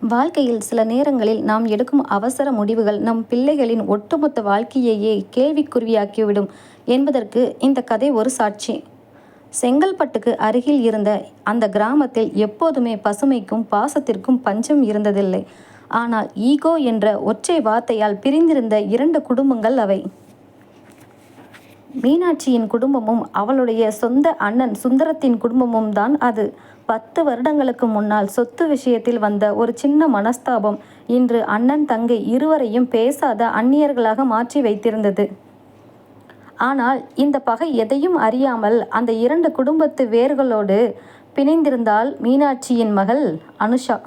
வாழ்க்கையில் சில நேரங்களில் நாம் எடுக்கும் அவசர முடிவுகள் நம் பிள்ளைகளின் ஒட்டுமொத்த வாழ்க்கையையே கேள்விக்குறியாக்கிவிடும் என்பதற்கு இந்த கதை ஒரு சாட்சி. செங்கல்பட்டுக்கு அருகில் இருந்த அந்த கிராமத்தில் எப்போதுமே பசுமைக்கும் பாசத்திற்கும் பஞ்சம் இருந்ததில்லை. ஆனால் ஈகோ என்ற ஒற்றை வார்த்தையால் பிரிந்திருந்த 2 குடும்பங்கள் அவை. மீனாட்சியின் குடும்பமும் அவளுடைய சொந்த அண்ணன் சுந்தரத்தின் குடும்பமும் தான் அது. 10 வருடங்களுக்கு முன்னால் சொத்து விஷயத்தில் வந்த ஒரு சின்ன மனஸ்தாபம் இன்று அண்ணன் தங்கை இருவரையும் பேசாத அந்நியர்களாக மாற்றி வைத்திருந்தது. ஆனால் இந்த பகை எதையும் அறியாமல் அந்த 2 குடும்பத்து வேர்களோடு பிணைந்திருந்தாள் மீனாட்சியின் மகள் அனுஷா.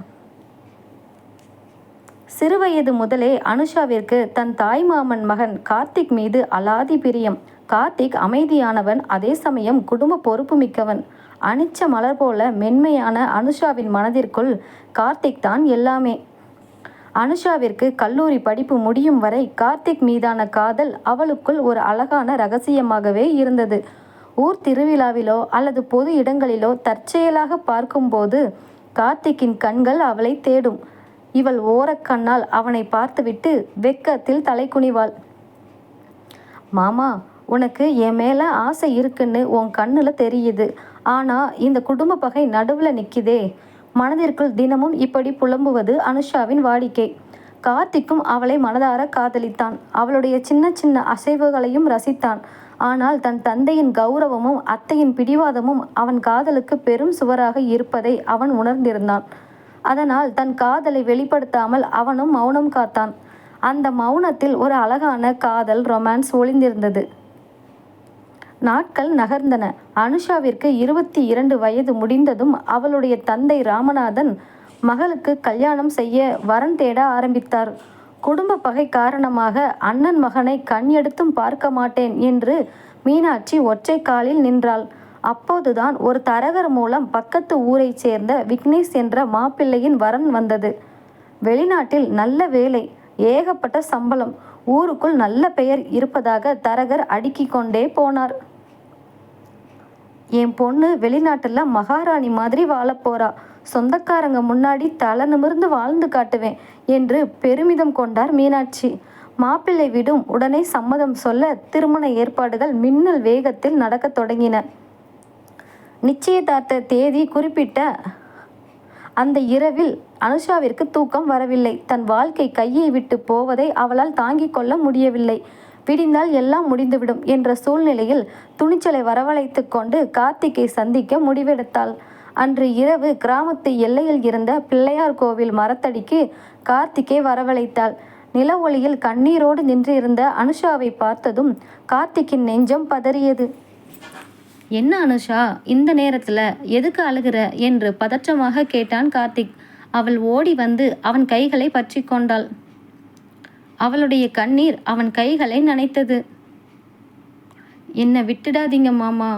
சிறுவயது முதலே அனுஷாவிற்கு தன் தாய்மாமன் மகன் கார்த்திக் மீது அலாதி பிரியம். கார்த்திக் அமைதியானவன், அதே சமயம் குடும்ப பொறுப்பு மிக்கவன். அனிச்ச மலர் போல மென்மையான அனுஷாவின் மனதிற்குள் கார்த்திக் தான் எல்லாமே. அனுஷாவிற்கு கல்லூரி படிப்பு முடியும் வரை கார்த்திக் மீதான காதல் அவளுக்குள் ஒரு அழகான ரகசியமாகவே இருந்தது. ஊர் திருவிழாவிலோ அல்லது பொது இடங்களிலோ தற்செயலாக பார்க்கும்போது கார்த்திக்கின் கண்கள் அவளை தேடும். இவள் ஓரக்கண்ணால் அவனை பார்த்துவிட்டு வெக்கத்தில் தலை குனிவாள். மாமா, உனக்கு என் மேலே ஆசை இருக்குன்னு உன் கண்ணில் தெரியுது. ஆனால் இந்த குடும்ப பகை நடுவில் நிற்கிதே. மனதிற்குள் தினமும் இப்படி புலம்புவது அனுஷாவின் வாடிக்கை. கார்த்திக்கும் அவளை மனதார காதலித்தான். அவளுடைய சின்ன சின்ன அசைவுகளையும் ரசித்தான். ஆனால் தன் தந்தையின் கௌரவமும் அத்தையின் பிடிவாதமும் அவன் காதலுக்கு பெரும் சுவராக இருப்பதை அவன் உணர்ந்திருந்தான். அதனால் தன் காதலை வெளிப்படுத்தாமல் அவனும் மௌனம் காத்தான். அந்த மௌனத்தில் ஒரு அழகான காதல் ரொமான்ஸ் ஒளிந்திருந்தது. நாட்கள் நகர்ந்தன. அனுஷாவிற்கு 22 வயது முடிந்ததும் அவளுடைய தந்தை ராமநாதன் மகளுக்கு கல்யாணம் செய்ய வரன் தேட ஆரம்பித்தார். குடும்ப பகை காரணமாக அண்ணன் மகனை கண் எடுத்தும் பார்க்க மாட்டேன் என்று மீனாட்சி ஒற்றை காலில் நின்றாள். அப்போதுதான் ஒரு தரகர் மூலம் பக்கத்து ஊரைச் சேர்ந்த விக்னேஷ் என்ற மாப்பிள்ளையின் வரன் வந்தது. வெளிநாட்டில் நல்ல வேலை, ஏகப்பட்ட சம்பளம், ஊருக்குள் நல்ல பெயர் இருப்பதாக தரகர் அடுக்கிக் கொண்டே போனார். என் பொண்ணு வெளிநாட்டில் மகாராணி மாதிரி வாழப்போறா, சொந்தக்காரங்க முன்னாடி தலை நிமிர்ந்து வாழ்ந்து காட்டுவேன் என்று பெருமிதம் கொண்டார் மீனாட்சி. மாப்பிள்ளை விடும் உடனே சம்மதம் சொல்ல திருமண ஏற்பாடுகள் மின்னல் வேகத்தில் நடக்கத் தொடங்கின. நிச்சயதார்த்த தேதி குறிப்பிட்ட அந்த இரவில் அனுஷாவிற்கு தூக்கம் வரவில்லை. தன் வாழ்க்கை கையை விட்டு போவதை அவளால் தாங்கிக் கொள்ள முடியவில்லை. விடிந்தால் எல்லாம் முடிந்துவிடும் என்ற சூழ்நிலையில் துணிச்சலை வரவழைத்து கொண்டு கார்த்திக்கை சந்திக்க முடிவெடுத்தாள். அன்று இரவு கிராமத்து எல்லையில் இருந்த பிள்ளையார் கோவில் மரத்தடிக்கு கார்த்திக்கை வரவழைத்தாள். நில ஒளியில் கண்ணீரோடு நின்றிருந்த அனுஷாவை பார்த்ததும் கார்த்திக்கின் நெஞ்சம் பதறியது. என்ன அனுஷா, இந்த நேரத்தில் எதுக்கு அழுகிற என்று பதற்றமாக கேட்டான் கார்த்திக். அவள் ஓடி வந்து அவன் கைகளை பற்றி கொண்டாள். அவளுடைய கண்ணீர் அவன் கைகளை நனைத்தது. என்னை விட்டுடாதீங்க மாமா,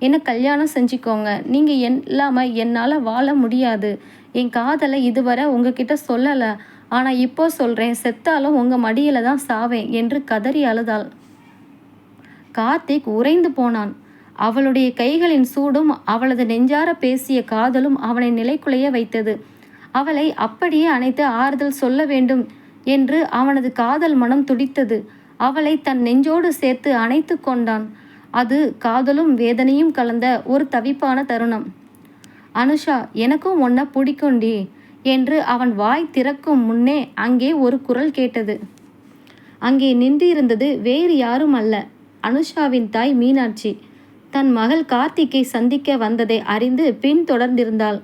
என்னை கல்யாணம் செஞ்சுக்கோங்க. நீங்கள் இல்லாமல் என்னால் வாழ முடியாது. என் காதலை இதுவரை உங்ககிட்ட சொல்லலை, ஆனால் இப்போ சொல்கிறேன், செத்தாலும் உங்கள் மடியில் தான் சாவேன் என்று கதறி அழுதாள். கார்த்திக் உறைந்து போனான். அவளுடைய கைகளின் சூடும் அவளது நெஞ்சார பேசிய காதலும் அவனை நிலைக்குலைய வைத்தது. அவளை அப்படியே அணைத்து ஆறுதல் சொல்ல வேண்டும் என்று அவனது காதல் மனம் துடித்தது. அவளை தன் நெஞ்சோடு சேர்த்து அணைத்து கொண்டான். அது காதலும் வேதனையும் கலந்த ஒரு தவிப்பான தருணம். அனுஷா, எனக்கும் உன்னை பிடிக்கும்டி என்று அவன் வாய் திறக்கும் முன்னே அங்கே ஒரு குரல் கேட்டது. அங்கே நின்றிருந்தது வேறு யாரும் அல்ல, அனுஷாவின் தாய் மீனாட்சி. தன் மகள் கார்த்திக்கை சந்திக்க வந்ததை அறிந்து பின் தொடர்ந்திருந்தாள்.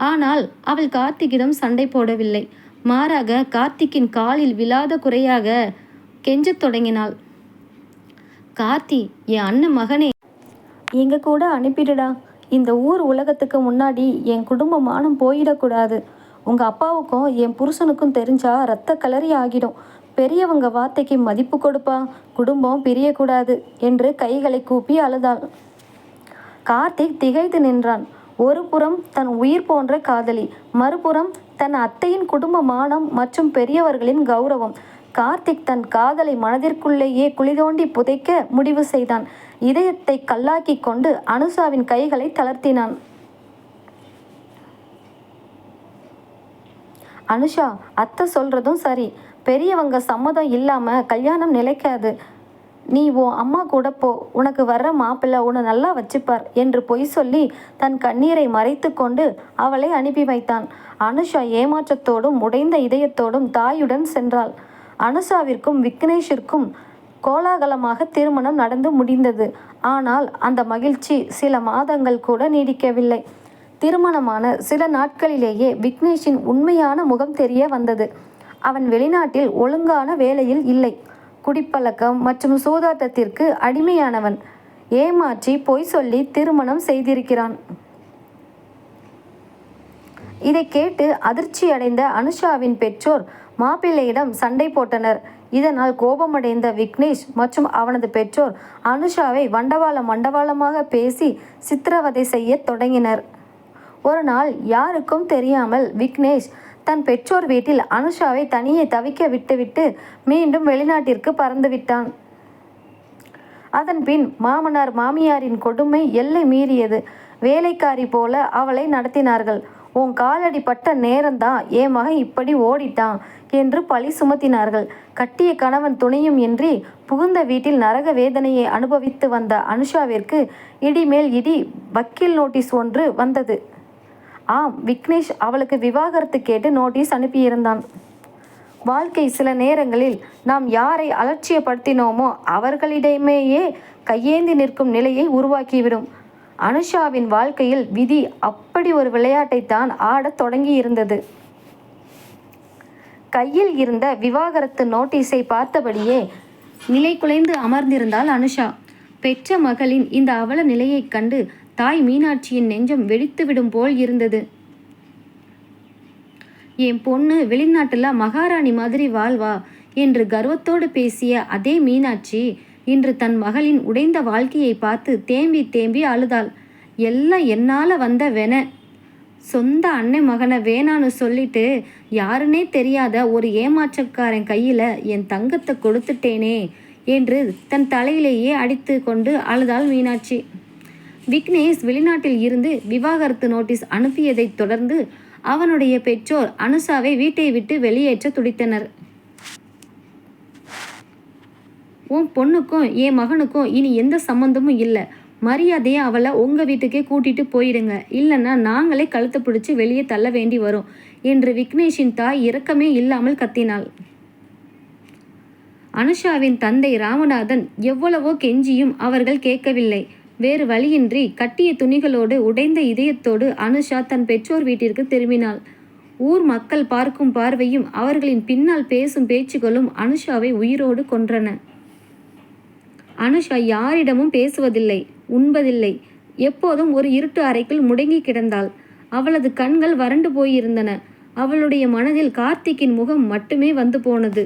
ஆனால் அவள் கார்த்திக்கிடம் சண்டை போடவில்லை. மாறாக கார்த்திக்கின் காலில் விழாத குறையாக கெஞ்சத் தொடங்கினாள். கார்த்தி, என் அண்ணன் மகனே, எங்க கூட அனுப்பிடுடா. இந்த ஊர் உலகத்துக்கு முன்னாடி என் குடும்ப மானம் போயிடக்கூடாது. உங்கள் அப்பாவுக்கும் என் புருஷனுக்கும் தெரிஞ்சா ரத்த கலரி ஆகிடும். பெரியவங்க வார்த்தைக்கு மதிப்பு கொடுப்பா, குடும்பம் பிரியக்கூடாது என்று கைகளை கூப்பி அழுதாள். கார்த்திக் திகைத்து நின்றான். ஒரு புறம் தன் உயிர் போன்ற காதலி, மறுபுறம் தன் அத்தையின் குடும்ப மானம் மற்றும் பெரியவர்களின் கௌரவம். கார்த்திக் தன் காதலை மனதிற்குள்ளேயே குளிதோண்டி புதைக்க முடிவு செய்தான். இதயத்தை கல்லாக்கி கொண்டு அனுஷாவின் கைகளை தளர்த்தினான். அனுஷா, அத்தை சொல்றதும் சரி. பெரியவங்க சம்மதம் இல்லாம கல்யாணம் நிலைக்காது. நீ உன் அம்மா கூட போ. உனக்கு வர்ற மாப்பிள்ளை உன்னை நல்லா வச்சுப்பார் என்று பொய் சொல்லி தன் கண்ணீரை மறைத்து கொண்டு அவளை அனுப்பி வைத்தான். அனுஷா ஏமாற்றத்தோடும் உடைந்த இதயத்தோடும் தாயுடன் சென்றாள். அனுஷாவிற்கும் விக்னேஷிற்கும் கோலாகலமாக திருமணம் நடந்து முடிந்தது. ஆனால் அந்த மகிழ்ச்சி சில மாதங்கள் கூட நீடிக்கவில்லை. திருமணமான சில நாட்களிலேயே விக்னேஷின் உண்மையான முகம் தெரிய வந்தது. அவன் வெளிநாட்டில் ஒழுங்கான வேலையில் இல்லை. குடிப்பழக்கம் மற்றும் சூதாட்டத்திற்கு அடிமையானவன். ஏமாற்றி பொய் சொல்லி திருமணம் செய்திருக்கிறான். இதை கேட்டு அதிர்ச்சியடைந்த அனுஷாவின் பெற்றோர் மாப்பிள்ளையிடம் சண்டை போட்டனர். இதனால் கோபமடைந்த விக்னேஷ் மற்றும் அவனது பெற்றோர் அனுஷாவை வண்டவாளமாக பேசி சித்திரவதை செய்ய தொடங்கினர். ஒரு நாள் யாருக்கும் தெரியாமல் விக்னேஷ் தன் பெற்றோர் வீட்டில் அனுஷாவை தனியே தவிக்க விட்டுவிட்டு மீண்டும் வெளிநாட்டிற்கு பறந்துவிட்டான். அதன் பின் மாமனார் மாமியாரின் கொடுமை எல்லை மீறியது. வேலைக்காரி போல அவளை நடத்தினார்கள். உன் காலடி பட்ட நேரம்தான் என் மகன் இப்படி ஓடிட்டான் என்று பழி சுமத்தினார்கள். கட்டிய கணவன் துணையும் இன்றி புகுந்த வீட்டில் நரக வேதனையை அனுபவித்து வந்த அனுஷாவிற்கு இடிமேல் இடி வக்கீல் நோட்டீஸ் ஒன்று வந்தது. ஆம், விக்னேஷ் அவளுக்கு விவாகரத்து கேட்டு நோட்டீஸ் அனுப்பியிருந்தான். வாழ்க்கை சில நேரங்களில் நாம் யாரை அலட்சியப்படுத்தினோமோ அவர்களிடமேயே கையேந்தி நிற்கும் நிலையை உருவாக்கிவிடும். அனுஷாவின் வாழ்க்கையில் விதி அப்படி ஒரு விளையாட்டைத்தான் ஆடத் தொடங்கியிருந்தது. கையில் இருந்த விவாகரத்து நோட்டீஸை பார்த்தபடியே நிலை குலைந்து அமர்ந்திருந்தாள் அனுஷா. பெற்ற மகளின் இந்த அவல நிலையைக் கண்டு தாய் மீனாட்சியின் நெஞ்சம் வெடித்துவிடும் போல் இருந்தது. என் பொண்ணு வெளிநாட்டுல மகாராணி மாதிரி வாழ்வா என்று கர்வத்தோடு பேசிய அதே மீனாட்சி இன்று தன் மகளின் உடைந்த வாழ்க்கையை பார்த்து தேம்பி தேம்பி அழுதாள். எல்லாம் என்னால் வந்த வென. சொந்த அன்னை மகனை வேணான்னு சொல்லிட்டு யாருன்னே தெரியாத ஒரு ஏமாற்றக்காரன் கையில் என் தங்கத்தை கொடுத்துட்டேனே என்று தன் தலையிலேயே அடித்து கொண்டு அழுதாள் மீனாட்சி. விக்னேஷ் வெளிநாட்டில் இருந்து விவாகரத்து நோட்டீஸ் அனுப்பியதைத் தொடர்ந்து அவனுடைய பெற்றோர் அனுஷாவை வீட்டை விட்டு வெளியேற்ற துடித்தனர். உன் பொண்ணுக்கும் என் மகனுக்கும் இனி எந்த சம்மந்தமும் இல்லை. மரியாதையை அவளை உங்கள் வீட்டுக்கே கூட்டிட்டு போயிடுங்க, இல்லைன்னா நாங்களே கழுத்தை பிடிச்சி வெளியே தள்ள வேண்டி வரும் என்று விக்னேஷின் தாய் இரக்கமே இல்லாமல் கத்தினாள். அனுஷாவின் தந்தை ராமநாதன் எவ்வளவோ கெஞ்சியும் அவர்கள் கேட்கவில்லை. வேறு வழியின்றி கட்டிய துணிகளோடு உடைந்த இதயத்தோடு அனுஷா தன் பெற்றோர் வீட்டிற்கு திரும்பினாள். ஊர் மக்கள் பார்க்கும் பார்வையும் அவர்களின் பின்னால் பேசும் பேச்சுகளும் அனுஷாவை உயிரோடு கொன்றன. அனுஷா யாரிடமும் பேசுவதில்லை, உண்பதில்லை. எப்போதும் ஒரு இருட்டு அறைக்குள் முடங்கி கிடந்தாள். அவளது கண்கள் வறண்டு போயிருந்தன. அவளுடைய மனதில் கார்த்திக்கின் முகம் மட்டுமே வந்து போனது.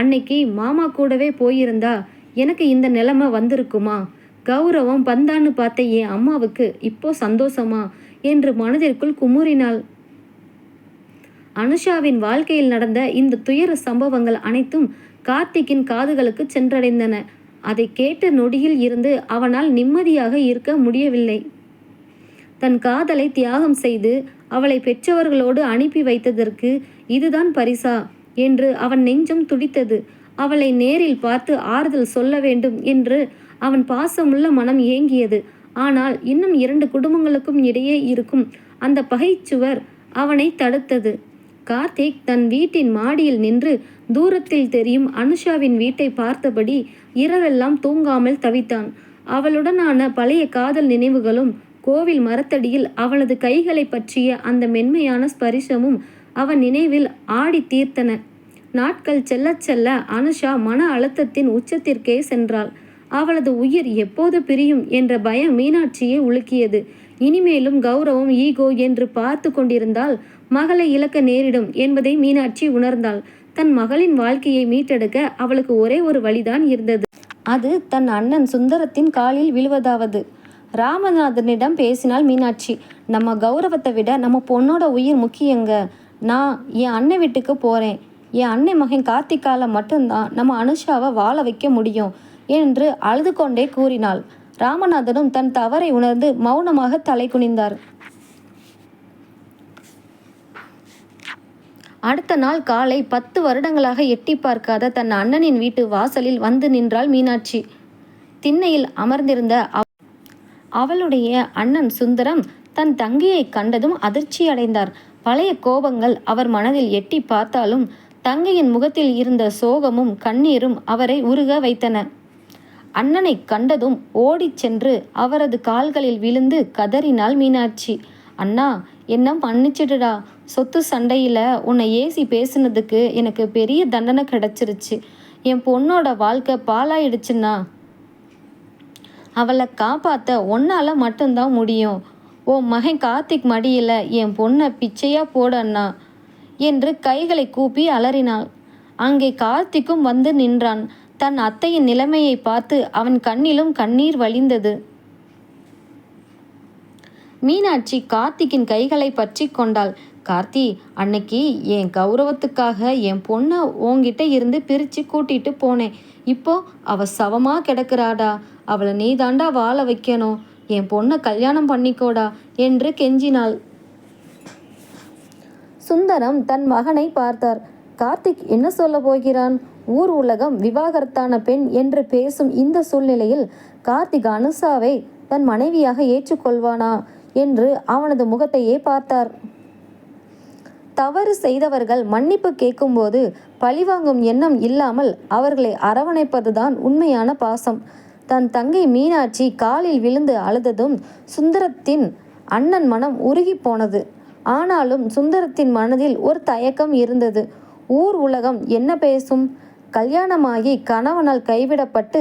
அன்னைக்கு மாமா கூடவே போயிருந்தா எனக்கு இந்த நிலைமை வந்திருக்குமா? கௌரவம் பந்தான்னு பார்த்த என் அம்மாவுக்கு இப்போ சந்தோஷமா என்று மனதிற்குள் குமுறினாள். அனுஷாவின் வாழ்க்கையில் நடந்த இந்த துயர சம்பவங்கள் அனைத்தும் கார்த்திக்கின் காதுகளுக்கு சென்றடைந்தன. அதை கேட்ட நொடியில் இருந்து அவனால் நிம்மதியாக இருக்க முடியவில்லை. தன் காதலை தியாகம் செய்து அவளை பெற்றவர்களோடு அனுப்பி வைத்ததற்கு இதுதான் பரிசா என்று அவன் நெஞ்சம் துடித்தது. அவளை நேரில் பார்த்து ஆறுதல் சொல்ல வேண்டும் என்று அவன் பாசமுள்ள மனம் ஏங்கியது. ஆனால் இன்னும் 2 குடும்பங்களுக்கும் இடையே இருக்கும் அந்த பகைச்சுவர் அவனை தடுத்தது. கார்த்திக் தன் வீட்டின் மாடியில் நின்று தூரத்தில் தெரியும் அனுஷாவின் வீட்டை பார்த்தபடி இரவெல்லாம் தூங்காமல் தவித்தான். அவளுடனான பழைய காதல் நினைவுகளும் கோவில் மரத்தடியில் அவளது கைகளை பற்றிய அந்த மென்மையான ஸ்பரிசமும் அவன் நினைவில் ஆடி தீர்த்தன. நாட்கள் செல்ல செல்ல அனுஷா மன அழுத்தத்தின் உச்சத்திற்கே சென்றாள். அவளது உயிர் எப்போது பிரியும் என்ற பயம் மீனாட்சியை உலுக்கியது. இனிமேலும் கௌரவம், ஈகோ என்று பார்த்து கொண்டிருந்தால் மகளை இழக்க நேரிடும் என்பதை மீனாட்சி உணர்ந்தாள். தன் மகளின் வாழ்க்கையை மீட்டெடுக்க அவளுக்கு ஒரே ஒரு வழிதான் இருந்தது. அது தன் அண்ணன் சுந்தரத்தின் காலில் விழுவதாவது. ராமநாதனிடம் பேசினாள் மீனாட்சி. நம்ம கௌரவத்தை விட நம்ம பொண்ணோட உயிர் முக்கியங்க. நான் என் அண்ணன் வீட்டுக்கு போகிறேன். என் அன்னை மகன் கார்த்திகால மட்டும்தான் நம்ம அனுஷாவை வாழ வைக்க முடியும் என்று அழுது கொண்டே கூறினாள். ராமநாதனும் தன் தவறை உணர்ந்து மௌனமாக தலை குனிந்தார். அடுத்த நாள் காலை 10 வருடங்களாக எட்டி பார்க்காத தன் அண்ணனின் வீட்டு வாசலில் வந்து நின்றாள் மீனாட்சி. திண்ணையில் அமர்ந்திருந்த அவளுடைய அண்ணன் சுந்தரம் தன் தங்கையை கண்டதும் அதிர்ச்சி அடைந்தார். பழைய கோபங்கள் அவர் மனதில் எட்டி பார்த்தாலும் தங்கையின் முகத்தில் இருந்த சோகமும் கண்ணீரும் அவரை உருக வைத்தன. அண்ணனை கண்டதும் ஓடிச் சென்று அவரது கால்களில் விழுந்து கதறினாள் மீனாட்சி. அண்ணா, என்ன மன்னிச்சிடுடா. சொத்து சண்டையில் உன்னை ஏசி பேசுனதுக்கு எனக்கு பெரிய தண்டனை கிடைச்சிருச்சு. என் பொண்ணோட வாழ்க்கை பாலாயிடுச்சுண்ணா. அவளை காப்பாற்ற ஒன்னால மட்டும்தான் முடியும். உன் மகன் கார்த்திக் மடியில் என் பொண்ணை பிச்சையா போடு அண்ணா என்று கைகளை கூப்பி அலறினாள். அங்கே கார்த்திக்கும் வந்து நின்றான். தன் அத்தையின் நிலைமையை பார்த்து அவன் கண்ணிலும் கண்ணீர் வழிந்தது. மீனாட்சி கார்த்திக்கின் கைகளை பற்றி கொண்டாள். கார்த்தி, அன்னைக்கு என் கௌரவத்துக்காக என் பொண்ணை உன்கிட்ட இருந்து பிரித்து கூட்டிட்டு போனேன். இப்போ அவ சவமா கிடக்குறாடா. அவளை நீ தாண்டா வாழ வைக்கணும். என் பொண்ணை கல்யாணம் பண்ணிக்கோடா என்று கெஞ்சினாள். சுந்தரம் தன் மகனை பார்த்தார். கார்த்திக் என்ன சொல்ல போகிறான்? ஊர் உலகம் விவாகரத்தான பெண் என்று பேசும் இந்த சூழ்நிலையில் கார்த்திக் அனுஷாவை தன் மனைவியாக ஏற்றுக்கொள்வானா என்று அவனது முகத்தையே பார்த்தார். தவறு செய்தவர்கள் மன்னிப்பு கேட்கும்போது பழிவாங்கும் எண்ணம் இல்லாமல் அவர்களை அரவணைப்பதுதான் உண்மையான பாசம். தன் தங்கை மீனாட்சி காலில் விழுந்து அழுததும் சுந்தரத்தின் அண்ணன் மனம் உருகி போனது. ஆனாலும் சுந்தரத்தின் மனதில் ஒரு தயக்கம் இருந்தது. ஊர் உலகம் என்ன பேசும்? கல்யாணமாகி கணவனால் கைவிடப்பட்டு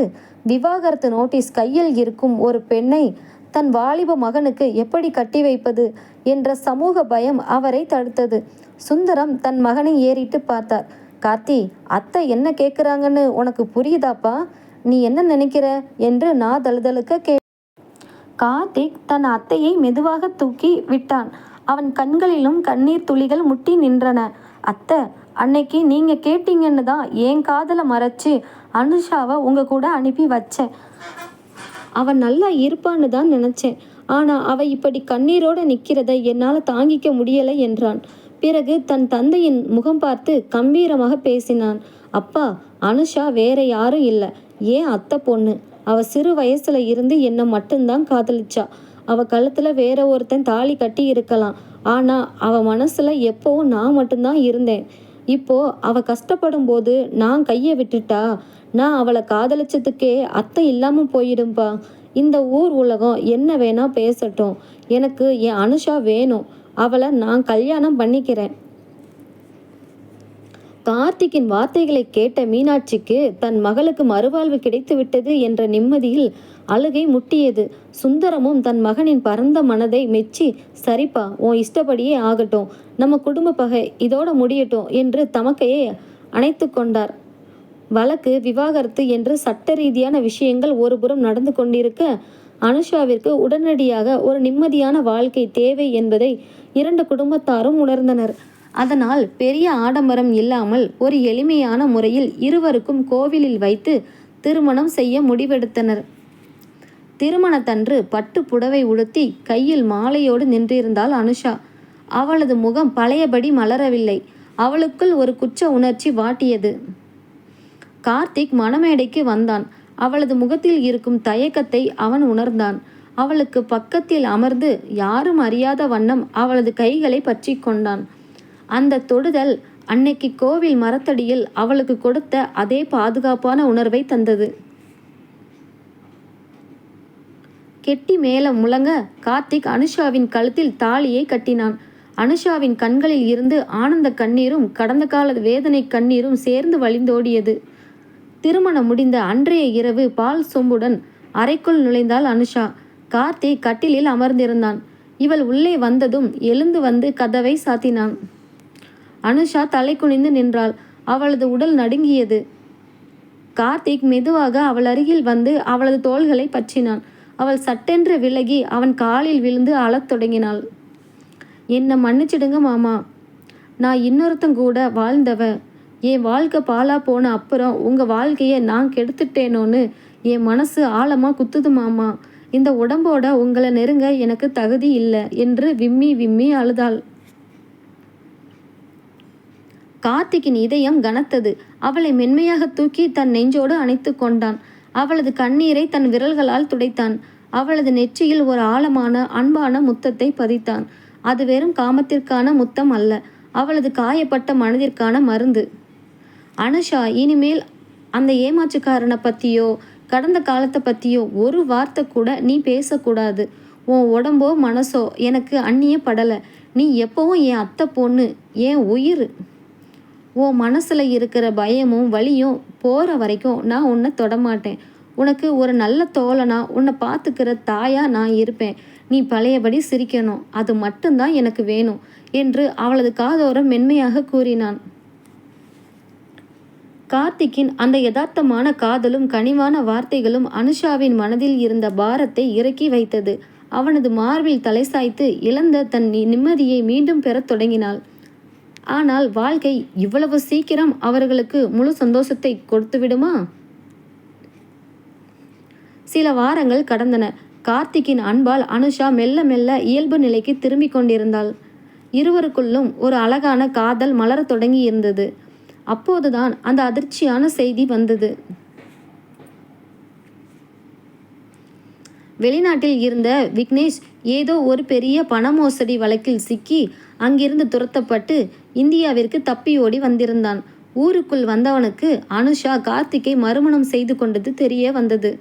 விவாகரத்து நோட்டீஸ் கையில் இருக்கும் ஒரு பெண்ணை தன் வாலிப மகனுக்கு எப்படி கட்டி வைப்பது என்ற சமூக பயம் அவரை தடுத்தது. சுந்தரம் தன் மகனை ஏறிட்டு பார்த்தார். கார்த்தி, அத்தை என்ன கேட்குறாங்கன்னு உனக்கு புரியுதாப்பா? நீ என்ன நினைக்கிற என்று நான் தழுதழுக்க கார்த்திக் தன் அத்தையை மெதுவாக தூக்கி விட்டான். அவன் கண்களிலும் கண்ணீர் துளிகள் முட்டி நின்றன. அத்தை, அன்னைக்கு நீங்கள் கேட்டீங்கன்னு தான் என் காதலை மறைச்சி அனுஷாவை உங்கள் கூட அனுப்பி வச்சேன். அவன் நல்லா இருப்பான்னு தான் நினச்சேன். ஆனால் அவள் இப்படி கண்ணீரோடு நிற்கிறத என்னால் தாங்கிக்க முடியலை என்றான். பிறகு தன் தந்தையின் முகம் பார்த்து கம்பீரமாக பேசினான். அப்பா, அனுஷா வேற யாரும் இல்லை, ஏன் அத்தை பொண்ணு. அவள் சிறு வயசுல இருந்து என்னை மட்டும்தான் காதலிச்சா. அவள் கழுத்தில் வேற ஒருத்தன் தாலி கட்டி இருக்கலாம். ஆனால் அவள் மனசில் எப்போவும் நான் மட்டும்தான் இருந்தேன். இப்போ அவள் கஷ்டப்படும் போது நான் கையை விட்டுட்டா நான் அவளை காதலிச்சதுக்கே அத்தை இல்லாமல் போயிடும்பா. இந்த ஊர் உலகம் என்ன வேணா பேசட்டும், எனக்கு என் அனுஷா வேணும். அவளை நான் கல்யாணம் பண்ணிக்கிறேன். கார்த்திக்கின் வார்த்தைகளை கேட்ட மீனாட்சிக்கு தன் மகளுக்கு மறுவாழ்வு கிடைத்து விட்டது என்ற நிம்மதியில் அழுகை முட்டியது. சுந்தரமும் தன் மகனின் பரந்த மனதை மெச்சி, சரிப்பா, உன் இஷ்டப்படியே ஆகட்டும், நம்ம குடும்ப பகை இதோட முடியட்டும் என்று தமக்கையை அணைத்து கொண்டார். வழக்கு, விவாகரத்து என்று சட்ட ரீதியான விஷயங்கள் ஒருபுறம் நடந்து கொண்டிருக்க, அனுஷாவிற்கு உடனடியாக ஒரு நிம்மதியான வாழ்க்கை தேவை என்பதை இரண்டு குடும்பத்தாரும் உணர்ந்தனர். அதனால் பெரிய ஆடம்பரம் இல்லாமல் ஒரு எளிமையான முறையில் இருவருக்கும் கோவிலில் வைத்து திருமணம் செய்ய முடிவெடுத்தனர். திருமணத்தன்று பட்டு புடவை உடுத்தி கையில் மாலையோடு நின்றிருந்தாள் அனுஷா. அவளது முகம் பழையபடி மலரவில்லை. அவளுக்குள் ஒரு குற்ற உணர்ச்சி வாட்டியது. கார்த்திக் மணமேடைக்கு வந்தான். அவளது முகத்தில் இருக்கும் தயக்கத்தை அவன் உணர்ந்தான். அவளுக்கு பக்கத்தில் அமர்ந்து யாரும் அறியாத வண்ணம் அவளது கைகளை பற்றி கொண்டான். அந்த தொடுதல் அன்னைக்கு கோவில் மரத்தடியில் அவளுக்கு கொடுத்த அதே பாதுகாப்பான உணர்வை தந்தது. கெட்டி மேளம் முழங்க கார்த்திக் அனுஷாவின் கழுத்தில் தாலியை கட்டினான். அனுஷாவின் கண்களில் இருந்து ஆனந்த கண்ணீரும் கடந்த கால வேதனை கண்ணீரும் சேர்ந்து வழிந்தோடியது. திருமணம் முடிந்த அன்றைய இரவு பால் சொம்புடன் அறைக்குள் நுழைந்தாள் அனுஷா. கார்த்திக் கட்டிலில் அமர்ந்திருந்தான். இவள் உள்ளே வந்ததும் எழுந்து வந்து கதவை சாத்தினான். அனுஷா தலை குனிந்து நின்றாள். அவளது உடல் நடுங்கியது. கார்த்திக் மெதுவாக அவள் அருகில் வந்து அவளது தோள்களை பற்றினான். அவள் சட்டென்று விலகி அவன் காலில் விழுந்து அழத் தொடங்கினாள். என்னை மன்னிச்சிடுங்க மாமா, நான் இன்னொருத்தங்கூட வாழ்ந்தவ. என் வாழ்க்கை பாலா போன அப்புறம் உங்கள் வாழ்க்கையை நான் கெடுத்துட்டேனோன்னு என் மனசு ஆழமாக குத்துது மாமா. இந்த உடம்போட உங்களை நெருங்க எனக்கு தகுதி இல்லை என்று விம்மி விம்மி அழுதாள். கார்த்திக்கின் இதயம் கனத்தது. அவளை மென்மையாக தூக்கி தன் நெஞ்சோடு அணைத்து கொண்டான். அவளது கண்ணீரை தன் விரல்களால் துடைத்தான். அவளது நெற்றியில் ஒரு ஆழமான அன்பான முத்தத்தை பதித்தான். அது வெறும் காமத்திற்கான முத்தம் அல்ல, அவளது காயப்பட்ட மனதிற்கான மருந்து. அனுஷா, இனிமேல் அந்த ஏமாற்றுக்காரனை பற்றியோ கடந்த காலத்தை பற்றியோ ஒரு வார்த்தை கூட நீ பேசக்கூடாது. உன் உடம்போ மனசோ எனக்கு அந்நியப்படலை. நீ எப்பவும் என் அத்தை பொண்ணு, என் உயிர். உன் மனசில் இருக்கிற பயமும் வலியும் போகிற வரைக்கும் நான் உன்னை தொடமாட்டேன். உனக்கு ஒரு நல்ல தோழனா, உன்னை பார்த்துக்கிற தாயா நான் இருப்பேன். நீ பழையபடி சிரிக்கணும், அது மட்டும்தான் எனக்கு வேணும் என்று அவளது காதோரம் மென்மையாக கூறினான். கார்த்திக்கின் அந்த யதார்த்தமான காதலும் கனிவான வார்த்தைகளும் அனுஷாவின் மனதில் இருந்த பாரத்தை இறக்கி வைத்தது. அவனது மார்பில் தலை சாய்த்து இழந்த தன் நிம்மதியை மீண்டும் பெறத் தொடங்கினாள். ஆனால் வாழ்க்கை இவ்வளவு சீக்கிரம் அவர்களுக்கு முழு சந்தோஷத்தை கொடுத்து விடுமா? சில வாரங்கள் கடந்தன. கார்த்திக்கின் அன்பால் அனுஷா மெல்ல மெல்ல இயல்பு நிலைக்கு திரும்பி கொண்டிருந்தாள். இருவருக்குள்ளும் ஒரு அழகான காதல் மலரத் தொடங்கி இருந்தது. அப்போதுதான் அந்த அதிர்ச்சியான செய்தி வந்தது. வெளிநாட்டில் இருந்த விக்னேஷ் ஏதோ ஒரு பெரிய பண மோசடி வழக்கில் சிக்கி அங்கிருந்து துரத்தப்பட்டு இந்தியாவிற்கு தப்பி ஓடி வந்திருந்தான். ஊருக்குள் வந்தவனுக்கு அனுஷா கார்த்திக்கை மறுமணம் செய்து கொண்டது தெரிய வந்தது.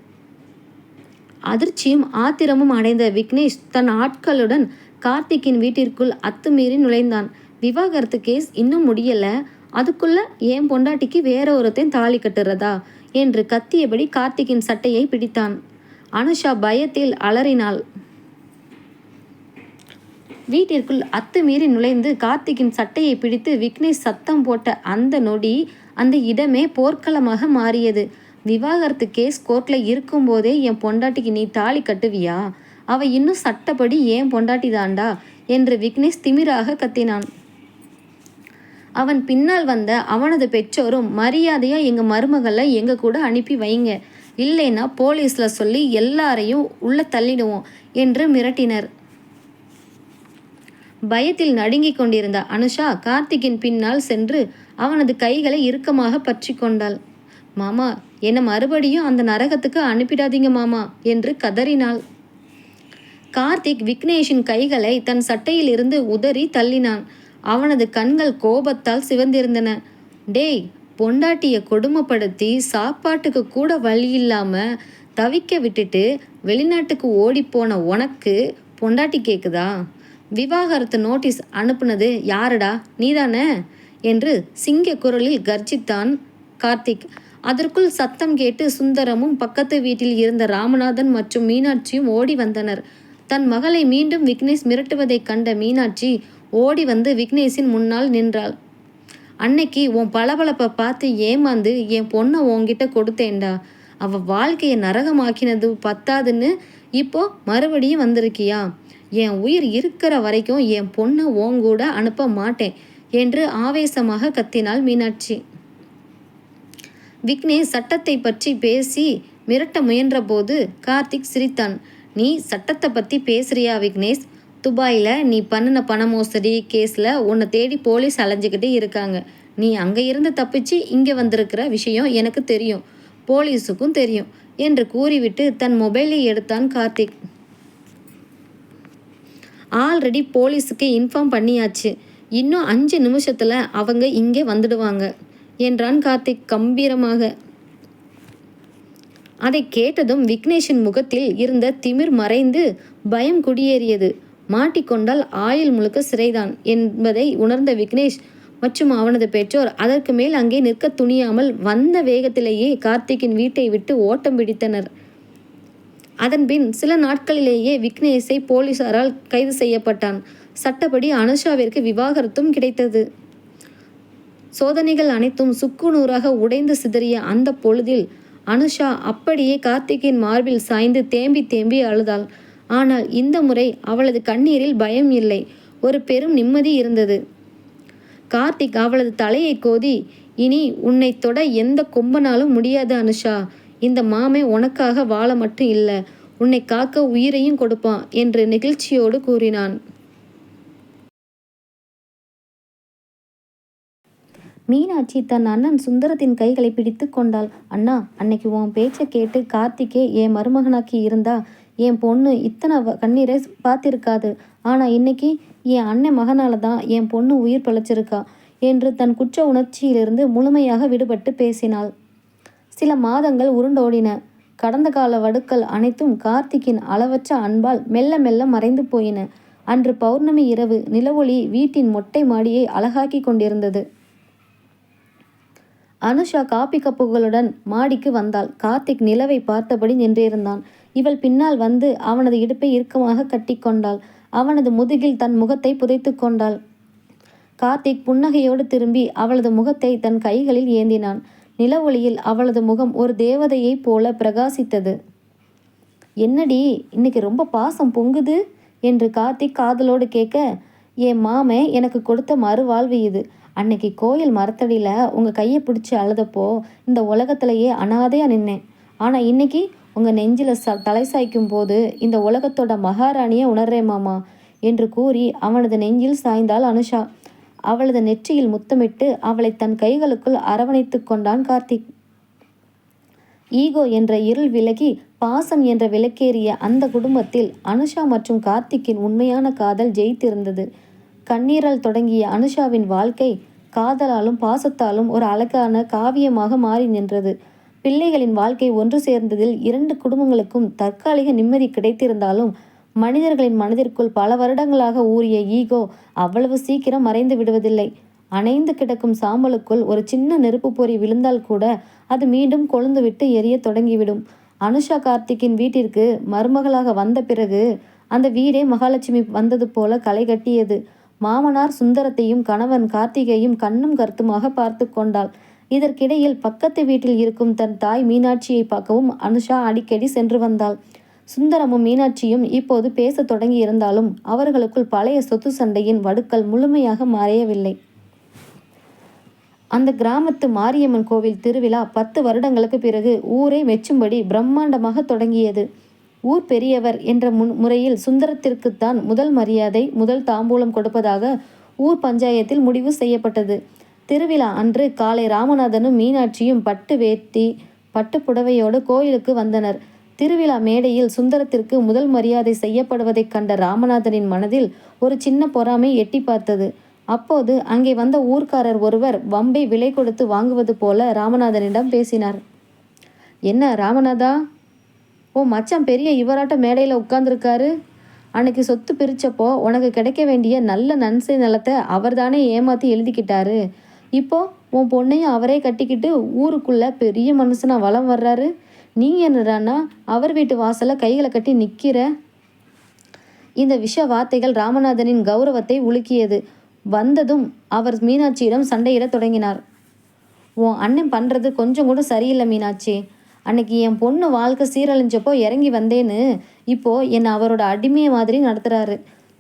அதிர்ச்சியும் ஆத்திரமும் அடைந்த விக்னேஷ் தன் ஆட்களுடன் கார்த்திக்கின் வீட்டிற்குள் அத்துமீறி நுழைந்தான். விவாகரத்து கேஸ் இன்னும் முடியல, அதுக்குள்ள என் பொண்டாட்டிக்கு வேற ஒருத்தன் தாலி கட்டுறதா என்று கத்தியபடி கார்த்திக்கின் சட்டையை பிடித்தான். அனுஷா பயத்தில் அலறினாள். வீட்டிற்குள் அத்துமீறி நுழைந்து கார்த்திக்கின் சட்டையை பிடித்து விக்னேஷ் சத்தம் போட்ட அந்த நொடி அந்த இடமே போர்க்களமாக மாறியது. விவாகரத்து கேஸ் கோர்ட்டில் இருக்கும்போதே என் பொண்டாட்டிக்கு நீ தாலி கட்டுவியா? அவ இன்னும் சட்டப்படி ஏன் பொண்டாட்டி தாண்டா என்று விக்னேஷ் திமிராக கத்தினான். அவன் பின்னால் வந்த அவனது பெற்றோரும் மரியாதையா எங்க மருமகளை எங்க கூட அனுப்பி வைங்க, இல்லைன்னா போலீஸ்ல சொல்லி எல்லாரையும் உள்ள தள்ளிடுவோம் என்று மிரட்டினர். பயத்தில் நடுங்கிக் கொண்டிருந்த அனுஷா கார்த்திக்கின் பின்னால் சென்று அவனது கைகளை இறுக்கமாக பற்றி கொண்டாள். மாமா, என்னை மறுபடியும் அந்த நரகத்துக்கு அனுப்பிடாதீங்க மாமா என்று கதறினாள். கார்த்திக் விக்னேஷின் கைகளை தன் சட்டையில் இருந்து உதறி தள்ளினான். அவனது கண்கள் கோபத்தால் சிவந்திருந்தன. டேய், பொண்டாட்டியை கொடுமைப்படுத்தி சாப்பாட்டுக்கு கூட வழி இல்லாம தவிக்க விட்டுட்டு வெளிநாட்டுக்கு ஓடிப்போன உனக்கு பொண்டாட்டி கேக்குதா? விவாகரத்து நோட்டீஸ் அனுப்புனது யாருடா, நீதானே என்று சிங்க குரலில் கர்ஜித்தான் கார்த்திக். அதற்குள் சத்தம் கேட்டு சுந்தரமும் பக்கத்து வீட்டில் இருந்த ராமநாதன் மற்றும் மீனாட்சியும் ஓடி வந்தனர். தன் மகளை மீண்டும் விக்னேஷ் மிரட்டுவதை கண்ட மீனாட்சி ஓடி வந்து விக்னேஷின் முன்னால் நின்றாள். அன்னைக்கு உன் பளபளப்பை பார்த்து ஏமாந்து என் பொண்ணை உன்கிட்ட கொடுத்தேன்டா. அவ வாழ்க்கையை நரகமாக்கினது பத்தாதுன்னு இப்போ மறுபடியும் வந்திருக்கியா? என் உயிர் இருக்கிற வரைக்கும் என் பொண்ணை உங்கூட அனுப்ப மாட்டேன் என்று ஆவேசமாக கத்தினாள் மீனாட்சி. விக்னேஷ் சட்டத்தை பற்றி பேசி மிரட்ட முயன்ற போது கார்த்திக் சிரித்தான். நீ சட்டத்தை பற்றி பேசுறியா விக்னேஷ்? துபாயில் நீ பண்ணின பண மோசடி கேஸில் உன்னை தேடி போலீஸ் அலைஞ்சிக்கிட்டே இருக்காங்க. நீ அங்கே இருந்து தப்பிச்சு இங்கே வந்திருக்கிற விஷயம் எனக்கு தெரியும், போலீஸுக்கும் தெரியும் என்று கூறிவிட்டு தன் மொபைலை எடுத்தான் கார்த்திக். ஆல்ரெடி போலீஸுக்கு இன்ஃபார்ம் பண்ணியாச்சு, இன்னும் 5 நிமிஷத்தில் அவங்க இங்கே வந்துடுவாங்க என்றான் கார்த்திக் கம்பீரமாக. அதை கேட்டதும் விக்னேஷின் முகத்தில் இருந்த திமிர் மறைந்து பயம் குடியேறியது. மாட்டிக்கொண்டால் ஆயுள் முழுக்க சிறைதான் என்பதை உணர்ந்த விக்னேஷ் மற்றும் அவனது பெற்றோர் அதற்கு மேல் அங்கே நிற்க துணியாமல் வந்த வேகத்திலேயே கார்த்திக்கின் வீட்டை விட்டு ஓட்டம் பிடித்தனர். அதன்பின் சில நாட்களிலேயே விக்னேஷை போலீசாரால் கைது செய்யப்பட்டான். சட்டப்படி அனுஷாவிற்கு விவாகரத்தும் கிடைத்தது. சோதனைகள் அனைத்தும் சுக்குநூறாக உடைந்து சிதறிய அந்த பொழுதில் அனுஷா அப்படியே கார்த்திக்கின் மார்பில் சாய்ந்து தேம்பி தேம்பி அழுதாள். ஆனால் இந்த முறை அவளது கண்ணீரில் பயம் இல்லை, ஒரு பெரும் நிம்மதி இருந்தது. கார்த்திக் அவளது தலையை கோதி, இனி உன்னை தொட எந்த கொம்பனாலும் முடியாது அனுஷா. இந்த மாமே உனக்காக வாழ மட்டும் இல்லை, உன்னை காக்க உயிரையும் கொடுப்பான் என்று நெகிழ்ச்சியோடு கூறினான். மீனாட்சி தன் அண்ணன் சுந்தரத்தின் கைகளை பிடித்து கொண்டாள். அண்ணா, அன்னைக்கு உன் பேச்சை கேட்டு கார்த்திகே என் மருமகனாக்கி இருந்தா என் பொண்ணு இத்தனை கண்ணீரை பார்த்திருக்காது. ஆனால் இன்னைக்கு என் அண்ணன் மகனால தான் என் பொண்ணு உயிர் பிழைச்சிருக்கா என்று தன் குற்ற உணர்ச்சியிலிருந்து முழுமையாக விடுபட்டு பேசினாள். சில மாதங்கள் உருண்டோடின. கடந்த கால வடுக்கள் அனைத்தும் கார்த்திக்கின் அளவற்ற அன்பால் மெல்ல மெல்ல மறைந்து போயின. அன்று பௌர்ணமி இரவு நிலவொளி வீட்டின் மொட்டை மாடியை அழகாக்கி கொண்டிருந்தது. அனுஷா காப்பி கப்புகளுடன் மாடிக்கு வந்தாள். கார்த்திக் நிலவை பார்த்தபடி நின்றிருந்தான். இவள் பின்னால் வந்து அவனது இடுப்பை இறுக்கமாக கட்டி கொண்டாள். அவனது முதுகில் தன் முகத்தை புதைத்து கொண்டாள். கார்த்திக் புன்னகையோடு திரும்பி அவளது முகத்தை தன் கைகளில் ஏந்தினான். நிலவொளியில் அவளது முகம் ஒரு தேவதையைப் போல பிரகாசித்தது. என்னடி, இன்னைக்கு ரொம்ப பாசம் பொங்குது என்று கார்த்திக் காதலோடு கேட்க, என் மாமே எனக்கு கொடுத்த மறுவாழ்வு இது. அன்னைக்கு கோயில் மரத்தடியில் உங்கள் கையை பிடிச்சி அழுதப்போ இந்த உலகத்திலேயே அனாதையாக நின்னேன். ஆனால் இன்னைக்கு உங்கள் நெஞ்சில் தலை சாய்க்கும் போது இந்த உலகத்தோட மகாராணியை உணர்றேன் மாமா என்று கூறி அவனது நெஞ்சில் சாய்ந்தாள் அனுஷா. அவளது நெற்றியில் முத்தமிட்டு அவளை தன் கைகளுக்குள் அரவணைத்து கொண்டான் கார்த்திக். ஈகோ என்ற இருள் விலகி பாசம் என்ற விளக்கேறிய அந்த குடும்பத்தில் அனுஷா மற்றும் கார்த்திக்கின் உண்மையான காதல் ஜெயித்திருந்தது. கண்ணீரால் தொடங்கிய அனுஷாவின் வாழ்க்கை காதலாலும் பாசத்தாலும் ஒரு அழகான காவியமாக மாறி நின்றது. பிள்ளைகளின் வாழ்க்கை ஒன்று சேர்ந்ததில் இரண்டு குடும்பங்களுக்கும் தற்காலிக நிம்மதி கிடைத்திருந்தாலும் மனிதர்களின் மனதிற்குள் பல வருடங்களாக ஊறிய ஈகோ அவ்வளவு சீக்கிரம் மறைந்து விடுவதில்லை. அணைந்து கிடக்கும் சாம்பலுக்குள் ஒரு சின்ன நெருப்பு பொறி விழுந்தால் கூட அது மீண்டும் கொழுந்துவிட்டு எரிய தொடங்கிவிடும். அனுஷா கார்த்திக்கின் வீட்டிற்கு மருமகளாக வந்த பிறகு அந்த வீடே மகாலட்சுமி வந்தது போல களை கட்டியது. மாமனார் சுந்தரத்தையும் கணவன் கார்த்திகையும் கண்ணும் கருத்துமாக பார்த்து கொண்டாள். இதற்கிடையில் பக்கத்து வீட்டில் இருக்கும் தன் தாய் மீனாட்சியை பார்க்கவும் அனுஷா அடிக்கடி சென்று வந்தாள். சுந்தரமும் மீனாட்சியும் இப்போது பேச தொடங்கி இருந்தாலும் அவர்களுக்குள் பழைய சொத்து சண்டையின் வடுக்கள் முழுமையாக மறையவில்லை. அந்த கிராமத்து மாரியம்மன் கோவில் திருவிழா 10 வருடங்களுக்கு பிறகு ஊரை மெச்சும்படி பிரம்மாண்டமாக தொடங்கியது. ஊர் பெரியவர் என்ற முறையில் சுந்தரத்திற்குத்தான் முதல் மரியாதை, முதல் தாம்பூலம் கொடுப்பதாக ஊர் பஞ்சாயத்தில் முடிவு செய்யப்பட்டது. திருவிழா அன்று காலை ராமநாதனும் மீனாட்சியும் பட்டு வேட்டி பட்டு புடவையோடு கோயிலுக்கு வந்தனர். திருவிழா மேடையில் சுந்தரத்திற்கு முதல் மரியாதை செய்யப்படுவதைக் கண்ட ராமநாதனின் மனதில் ஒரு சின்ன பொறாமை எட்டி பார்த்தது. அப்போது அங்கே வந்த ஊர்க்காரர் ஒருவர் வம்பை விலை கொடுத்து வாங்குவது போல ராமநாதனிடம் பேசினார். என்ன ராமநாதா, ஓ மச்சான் பெரிய இவராட்ட மேடையில் உட்கார்ந்துருக்காரு. அன்னைக்கு சொத்து பிரிச்சப்போ உனக்கு கிடைக்க வேண்டிய நல்ல நன்சை நிலத்தை அவர் தானே ஏமாற்றி எழுதிக்கிட்டாரு. இப்போ உன் பொண்ணையும் அவரே கட்டிக்கிட்டு ஊருக்குள்ள பெரிய மனுஷனா வலம் வர்றாரு. நீ என்னடான்னா அவர் வீட்டு வாசலை கைகளை கட்டி நிற்கிற. இந்த விஷ வார்த்தைகள் ராமநாதனின் கௌரவத்தை உலுக்கியது. வந்ததும் அவர் மீனாட்சியிடம் சண்டையிட தொடங்கினார். உன் அண்ணன் பண்ணுறது கொஞ்சம் கூட சரியில்லை மீனாட்சி. அன்னைக்கு என் பொண்ணு வாழ்க்கை சீரழிஞ்சப்போ இறங்கி வந்தேன்னு இப்போது என்னை அவரோட அடிமையை மாதிரி நடத்துகிறாரு.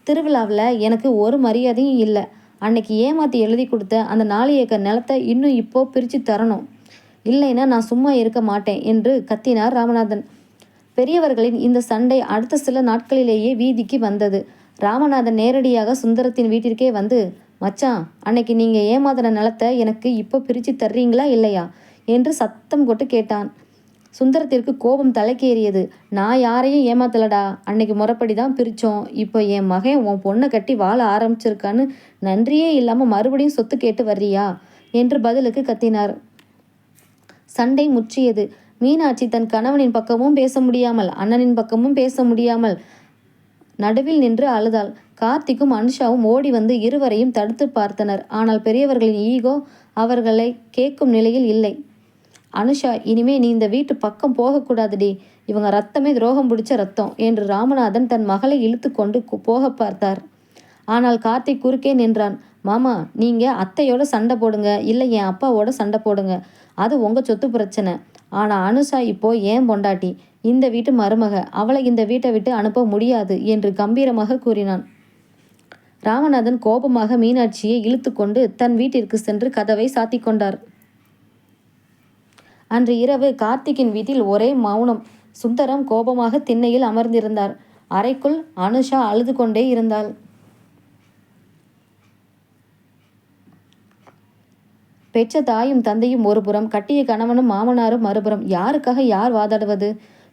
திருவிழாவில் எனக்கு ஒரு மரியாதையும் இல்லை. அன்னைக்கு ஏமாற்றி எழுதி கொடுத்த அந்த 4 ஏக்கர் நிலத்தை இன்னும் இப்போது பிரித்து தரணும். இல்லைன்னா நான் சும்மா இருக்க மாட்டேன் என்று கத்தினார் ராமநாதன். பெரியவர்களின் இந்த சண்டை அடுத்த சில நாட்களிலேயே வீதிக்கு வந்தது. ராமநாதன் நேரடியாக சுந்தரத்தின் வீட்டிற்கே வந்து, மச்சான், அன்னைக்கு நீங்கள் ஏமாத்தின நிலத்தை எனக்கு இப்போ பிரித்து தர்றீங்களா இல்லையா என்று சத்தம் கொட்டு கேட்டான். சுந்தரத்திற்கு கோபம் தலைக்கேறியது. நான் யாரையும் ஏமாத்தலடா, அன்னைக்கு முறைப்படி தான் பிரித்தோம். இப்போ என் மகன் உன் பொண்ணை கட்டி வாழ ஆரம்பிச்சிருக்கான்னு நன்றியே இல்லாமல் மறுபடியும் சொத்து கேட்டு வர்றியா என்று பதிலுக்கு கத்தினார். சண்டை முற்றியது. மீனாட்சி தன் கணவனின் பக்கமும் பேச முடியாமல் அண்ணனின் பக்கமும் பேச முடியாமல் நடுவில் நின்று அழுதாள். கார்த்திக்கும் அனுஷாவும் ஓடி வந்து இருவரையும் தடுத்து பார்த்தனர். ஆனால் பெரியவர்களின் ஈகோ அவர்களை கேட்கும் நிலையில் இல்லை. அனுஷா, இனிமே நீ இந்த வீட்டு பக்கம் போகக்கூடாதுடி. இவங்க ரத்தமே துரோகம் பிடிச்ச ரத்தம் என்று ராமநாதன் தன் மகளை இழுத்து கொண்டு போக பார்த்தார். ஆனால் கார்த்திக் குறுக்கே நின்றான். மாமா, நீங்கள் அத்தையோட சண்டை போடுங்க, இல்லை என் அப்பாவோட சண்டை போடுங்க. அது உங்கள் சொத்து பிரச்சனை. ஆனால் அனுஷா இப்போ ஏன் பொண்டாட்டி, இந்த வீட்டு மருமக, அவளை இந்த வீட்டை விட்டு அனுப்ப முடியாது என்று கம்பீரமாக கூறினான். ராமநாதன் கோபமாக மீனாட்சியை இழுத்து கொண்டு தன் வீட்டிற்கு சென்று கதவை சாத்தி கொண்டார். அன்று இரவு கார்த்திக்கின் வீட்டில் ஒரே மௌனம். சுந்தரம் கோபமாக திண்ணையில் அமர்ந்திருந்தார். அறைக்குள் அனுஷா அழுது கொண்டே இருந்தாள். பெற்ற தாயும் தந்தையும் ஒருபுறம், கட்டிய கணவனும் மாமனாரும் மறுபுறம். யாருக்காக யார் வாதாடுவது?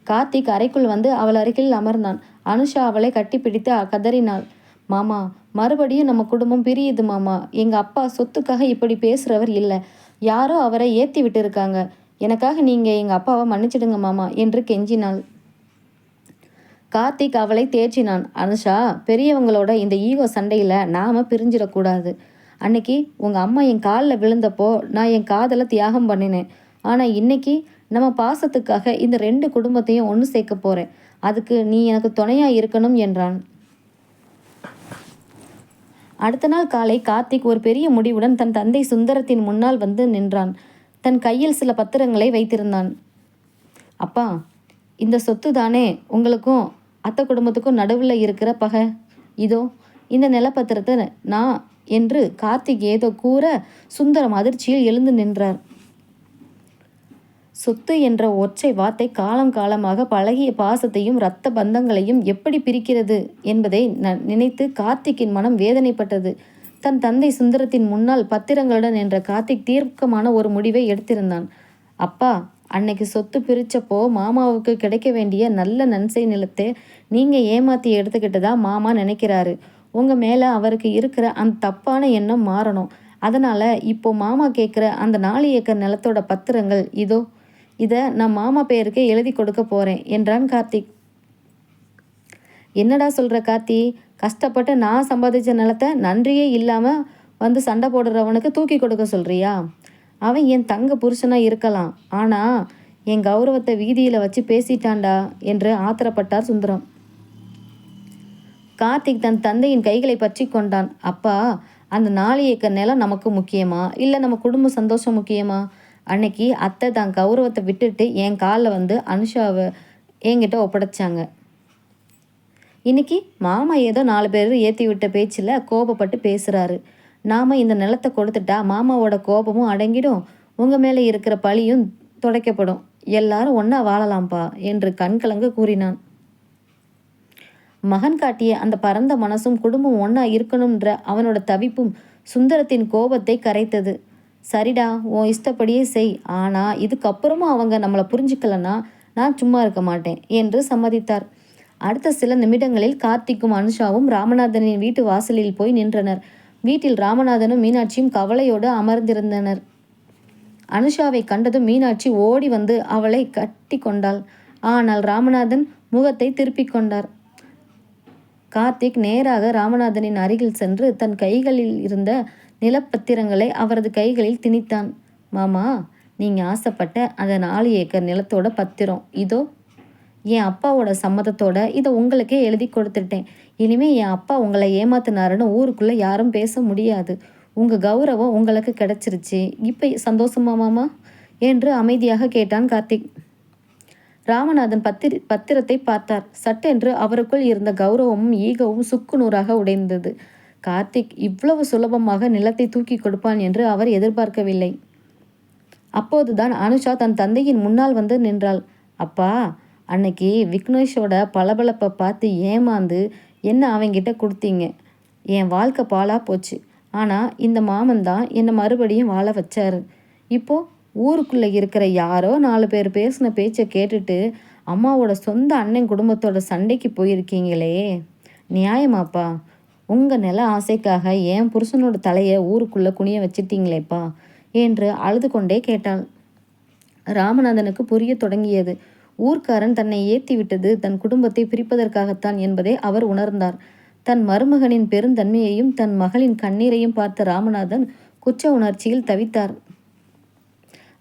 கார்த்திக் அறைக்குள் வந்து அவள் அருகில் அமர்ந்தான். அனுஷா அவளை கட்டிப்பிடித்து கதறினாள். மாமா, மறுபடியும் நம்ம குடும்பம் பிரியுது மாமா. எங்க அப்பா சொத்துக்காக இப்படி பேசுறவர் இல்லை. யாரோ அவரை ஏத்தி விட்டு இருக்காங்க. எனக்காக நீங்க எங்க அப்பாவை மன்னிச்சிடுங்க மாமா என்று கெஞ்சினாள். கார்த்திக் அவளை தேற்றினான். அனுஷா, பெரியவங்களோட இந்த ஈகோ சண்டையில் நாம பிரிஞ்சிடக்கூடாது. அன்னைக்கு உங்கள் அம்மா என் காலில் விழுந்தப்போ நான் என் காதலை தியாகம் பண்ணினேன். ஆனால் இன்னைக்கு நம்ம பாசத்துக்காக இந்த 2 குடும்பத்தையும் ஒன்று சேர்க்க போகிறேன். அதுக்கு நீ எனக்கு துணையாக இருக்கணும் என்றான். அடுத்த நாள் காலை கார்த்திக் ஒரு பெரிய முடிவுடன் தன் தந்தை சுந்தரத்தின் முன்னால் வந்து நின்றான். தன் கையில் சில பத்திரங்களை வைத்திருந்தான். அப்பா, இந்த சொத்து தானே உங்களுக்கும் அத்தை குடும்பத்துக்கும் நடுவில் இருக்கிற பகை. இதோ இந்த நிலப்பத்திரத்தை நான் என்று கார்த்திக் ஏதோ கூற சுந்தரம் அதிர்ச்சியில் எழுந்து நின்றார். சொத்து என்ற ஒற்றை வார்த்தை காலம் காலமாக பழகிய பாசத்தையும் இரத்த பந்தங்களையும் எப்படி பிரிக்கிறது என்பதை நினைத்து கார்த்திக்கின் மனம் வேதனைப்பட்டது. தன் தந்தை சுந்தரத்தின் முன்னால் பத்திரங்களுடன் நின்ற கார்த்திக் தீர்க்கமான ஒரு முடிவை எடுத்திருந்தான். அப்பா, அன்னைக்கு சொத்து பிரிச்சப்போ மாமாவுக்கு கிடைக்க வேண்டிய நல்ல நன்சை நிலத்தை நீங்கள் ஏமாற்றி எடுத்துக்கிட்டு மாமா நினைக்கிறாரு. உங்கள் மேலே அவருக்கு இருக்கிற அந்த தப்பான எண்ணம் மாறணும். அதனால் இப்போ மாமா கேட்குற அந்த 4 ஏக்கர் நிலத்தோட பத்திரங்கள் இதோ, இதை நான் மாமா பேருக்கு எழுதி கொடுக்க போகிறேன் என்றான் கார்த்திக். என்னடா சொல்கிற கார்த்தி? கஷ்டப்பட்டு நான் சம்பாதிச்ச நிலத்தை நன்றியே இல்லாமல் வந்து சண்டை போடுறவனுக்கு தூக்கி கொடுக்க சொல்கிறியா? அவன் என் தங்க புருஷனாக இருக்கலாம், ஆனால் என் கௌரவத்தை வீதியில் வச்சு பேசிட்டான்டா என்று ஆத்திரப்பட்டார் சுந்தரம். கார்த்திக் தன் தந்தையின் கைகளை பற்றி கொண்டான். அப்பா, அந்த 4 ஏக்கர் நிலம் நமக்கு முக்கியமா, இல்லை நம்ம குடும்ப சந்தோஷம் முக்கியமா? அன்னைக்கு அத்தை தான் கௌரவத்தை விட்டுட்டு என் காலில் வந்து அனுஷாவை என்கிட்ட ஒப்படைச்சாங்க. இன்னைக்கு மாமா ஏதோ 4 பேர் ஏற்றி விட்ட பேச்சில் கோபப்பட்டு பேசுகிறாரு. நாம் இந்த நிலத்தை கொடுத்துட்டா மாமாவோட கோபமும் அடங்கிடும், உங்கள் மேலே இருக்கிற பழியும் துடைக்கப்படும். எல்லாரும் ஒன்றா வாழலாம்ப்பா என்று கண்கலங்க கூறினான். மகன் காட்டிய அந்த பரந்த மனசும் குடும்பம் ஒன்றா இருக்கணும்ன்ற அவனோட தவிப்பும் சுந்தரத்தின் கோபத்தை கரைத்தது. சரிடா, உன் இஷ்டப்படியே செய், ஆனால் இதுக்கப்புறமும் அவங்க நம்மளை புரிஞ்சுக்கலன்னா நான் சும்மா இருக்க மாட்டேன் என்று சம்மதித்தார். அடுத்த சில நிமிடங்களில் கார்த்திக்கும் அனுஷாவும் ராமநாதனின் வீட்டு வாசலில் போய் நின்றனர். வீட்டில் ராமநாதனும் மீனாட்சியும் கவலையோடு அமர்ந்திருந்தனர். அனுஷாவை கண்டதும் மீனாட்சி ஓடி வந்து அவளை கட்டி கொண்டாள். ஆனால் ராமநாதன் முகத்தை திருப்பிக் கொண்டார். கார்த்திக் நேராக ராமநாதனின் அருகில் சென்று தன் கைகளில் இருந்த நிலப்பத்திரங்களை அவரது கைகளில் திணித்தான். மாமா, நீங்கள் ஆசைப்பட்ட அந்த 4 ஏக்கர் நிலத்தோட பத்திரம் இதோ. என் அப்பாவோட சம்மதத்தோட இதை உங்களுக்கே எழுதி கொடுத்துட்டேன். இனிமேல் என் அப்பா உங்களை ஏமாத்தினாருன்னு ஊருக்குள்ளே யாரும் பேச முடியாது. உங்கள் கௌரவம் உங்களுக்கு கிடைச்சிருச்சு. இப்போ சந்தோஷமா மாமா என்று அமைதியாக கேட்டான் கார்த்திக். ராமநாதன் பத்திரத்தை பார்த்தார். சட்டென்று அவருக்குள் இருந்த கௌரவமும் ஈகவும் சுக்குநூறாக உடைந்தது. கார்த்திக் இவ்வளவு சுலபமாக நிலத்தை தூக்கி கொடுப்பான் என்று அவர் எதிர்பார்க்கவில்லை. அப்போதுதான் அனுஷா தன் தந்தையின் முன்னால் வந்து நின்றாள். அப்பா, அன்னைக்கு விக்னேஷோட பளபளப்பை பார்த்து ஏமாந்து என்ன அவங்கிட்ட கொடுத்தீங்க. என் வாழ்க்கை பாழா போச்சு. ஆனால் இந்த மாமன் தான் என்னை மறுபடியும் வாழ வச்சாரு. இப்போது ஊருக்குள்ளே இருக்கிற யாரோ 4 பேர் பேசின பேச்சை கேட்டுட்டு அம்மாவோட சொந்த அண்ணன் குடும்பத்தோட சண்டைக்கு போயிருக்கீங்களே, நியாயமாப்பா? உங்கள் நில ஆசைக்காக என் புருஷனோட தலையை ஊருக்குள்ளே குனிய வச்சிட்டீங்களேப்பா என்று அழுது கொண்டே கேட்டாள். ராமநாதனுக்கு புரிய தொடங்கியது. ஊர்க்காரன் தன்னை ஏற்றி விட்டது தன் குடும்பத்தை பிரிப்பதற்காகத்தான் என்பதை அவர் உணர்ந்தார். தன் மருமகனின் பெருந்தன்மையையும் தன் மகளின் கண்ணீரையும் பார்த்த ராமநாதன் குற்ற உணர்ச்சியில் தவித்தார்.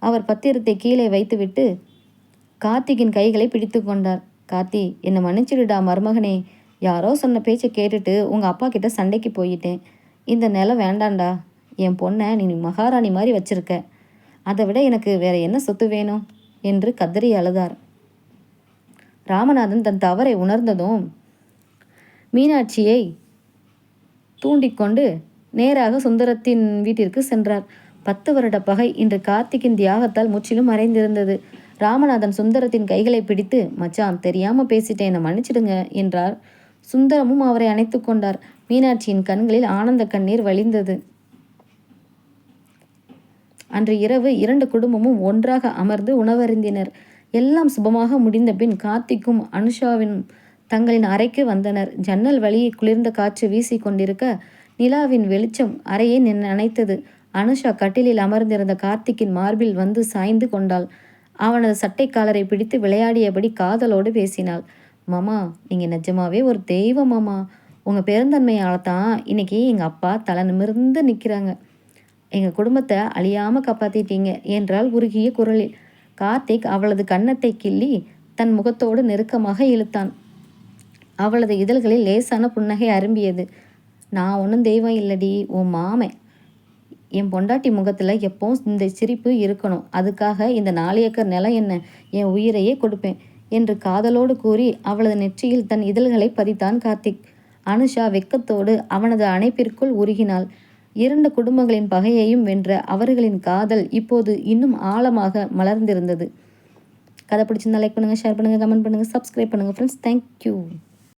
அவர் பத்திரத்தை கீழே வைத்துவிட்டு கார்த்திகின் கைகளை பிடித்து கொண்டார். கார்த்தி, என்னை மன்னிச்சிடுடா மருமகனே. யாரோ சொன்ன பேச்சை கேட்டுட்டு உங்கள் அப்பா கிட்ட சண்டைக்கு போயிட்டேன். இந்த நிலம் வேண்டாண்டா. என் பொண்ணை நீ மகாராணி மாதிரி வச்சிருக்க. அதை விட எனக்கு வேற என்ன சொத்து வேணும் என்று கதறி அழுதார். ராமநாதன் தன் தவறை உணர்ந்ததும் மீனாட்சியை தூண்டிக்கொண்டு நேராக சுந்தரத்தின் வீட்டிற்கு சென்றார். 10 வருட பகை இன்று கார்த்திகின் தியாகத்தால் முற்றிலும் மறைந்திருந்தது. ராமநாதன் சுந்தரத்தின் கைகளை பிடித்து, மச்சான், தெரியாம பேசிட்டேன், என்னை மன்னிச்சிடுங்க என்றார். சுந்தரமும் அவரை அணைத்து கொண்டார். மீனாட்சியின் கண்களில் ஆனந்த கண்ணீர் வழிந்தது. அன்று இரவு 2 குடும்பமும் ஒன்றாக அமர்ந்து உணவருந்தினர். எல்லாம் சுபமாக முடிந்த பின் கார்த்திக்கும் அனுஷாவின் தங்களின் அறைக்கு வந்தனர். ஜன்னல் வழியே குளிர்ந்த காற்று வீசி கொண்டிருக்க நிலாவின் வெளிச்சம் அறையை நனைத்தது. அனுஷா கட்டிலில் அமர்ந்திருந்த கார்த்திக்கின் மார்பில் வந்து சாய்ந்து கொண்டாள். அவனது சட்டை காலரை பிடித்து விளையாடியபடி காதலோடு பேசினாள். மாமா, நீங்கள் நிஜமாவே ஒரு தெய்வம் மாமா. உங்கள் பெருந்தன்மையால் தான் இன்னைக்கு எங்கள் அப்பா தலை நிமிர்ந்து நிற்கிறாங்க. எங்கள் குடும்பத்தை அழியாமல் காப்பாற்றிட்டீங்க என்றால் உருகிய குரலில். கார்த்திக் அவளது கன்னத்தை கிள்ளி தன் முகத்தோடு நெருக்கமாக இழுத்தான். அவளது இதழ்களில் லேசான புன்னகை அரும்பியது. நான் ஒன்றும் தெய்வம் இல்லடி, உன் மாமன். என் பொண்டாட்டி முகத்தில் எப்பவும் இந்த சிரிப்பு இருக்கணும். அதுக்காக இந்த 4 ஏக்கர் நிலம் என்ன, என் உயிரையே கொடுப்பேன் என்று காதலோடு கூறி அவளது நெற்றியில் தன் இதழ்களை பதித்தான் கார்த்திக். அனுஷா வெக்கத்தோடு அவனது அணைப்பிற்குள் உருகினாள். 2 குடும்பங்களின் பகையையும் வென்ற அவர்களின் காதல் இப்போது இன்னும் ஆழமாக மலர்ந்திருந்தது. கதை பிடிச்சிருந்தா லைக் பண்ணுங்கள், ஷேர் பண்ணுங்கள், கமெண்ட் பண்ணுங்கள், சப்ஸ்கிரைப் பண்ணுங்கள் ஃப்ரெண்ட்ஸ். தேங்க்யூ.